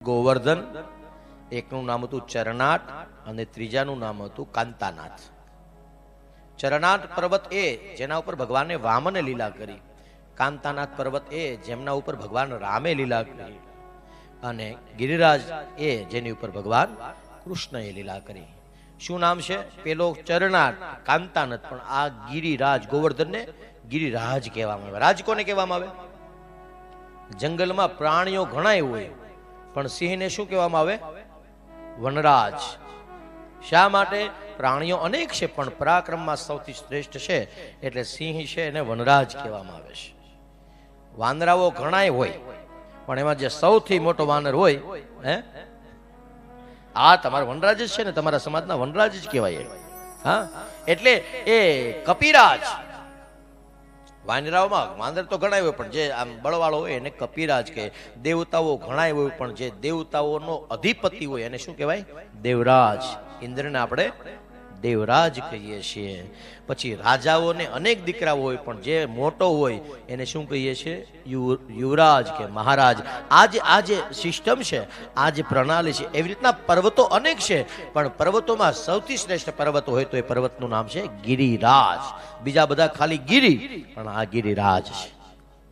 ગોવર્ધન, એકનું નામ હતું ચરનાટ અને ત્રીજાનું નામ હતું કાંતાનાથ. ચરનાટ પર્વત એ જેના ઉપર ભગવાને વામને લીલા કરી, કાંતાનાથ પર્વત એ જેમના ઉપર ભગવાન રામે લીલા કરી, અને ગિરિરાજ એ જેની ઉપર ભગવાન કૃષ્ણએ લીલા કરી. શું નામ છે? પેલો ચરનાટ, કાંતાનાથ, પણ આ ગિરિરાજ ગોવર્ધનને ગિરિરાજ કહેવામાં આવે. રાજ કોને કહેવામાં આવે? જંગલમાં પ્રાણીઓ ઘણા હોય, પણ સિંહને શું કહેવામાં આવે? વનરાજ. શા માટે? પ્રાણીઓ અનેક છે પણ પરાક્રમમાં સૌથી શ્રેષ્ઠ છે એટલે સિંહ છે એને વનરાજ કહેવામાં આવે છે. વાનરાઓ ઘણાય હોય પણ એમાં જે સૌથી મોટો વાનર હોય, આ તમારા વનરાજ જ છે ને, તમારા સમાજના વનરાજ જ કહેવાય. હા, એટલે એ કપિરાજ. વાનરાઓમાં વાંદર તો ઘણા હોય પણ જે આમ બળવાળો હોય એને કપિરાજ કહે. દેવતાઓ ઘણા હોય પણ જે દેવતાઓનો અધિપતિ હોય એને શું કહેવાય? દેવરાજ. ઇન્દ્રને આપણે દેવરાજ કહીએ છીએ. પછી રાજાઓને અનેક દીકરાઓ હોય પણ જે મોટો હોય એને શું કહીએ છીએ? યુવરાજ કે મહારાજ. આ જે સિસ્ટમ છે, આ જે પ્રણાલી છે, એવી રીતના પર્વતો અનેક છે પણ પર્વતોમાં સૌથી શ્રેષ્ઠ પર્વત હોય તો એ પર્વતનું નામ છે ગિરિરાજ. બીજા બધા ખાલી ગિરી, પણ આ ગિરિરાજ છે.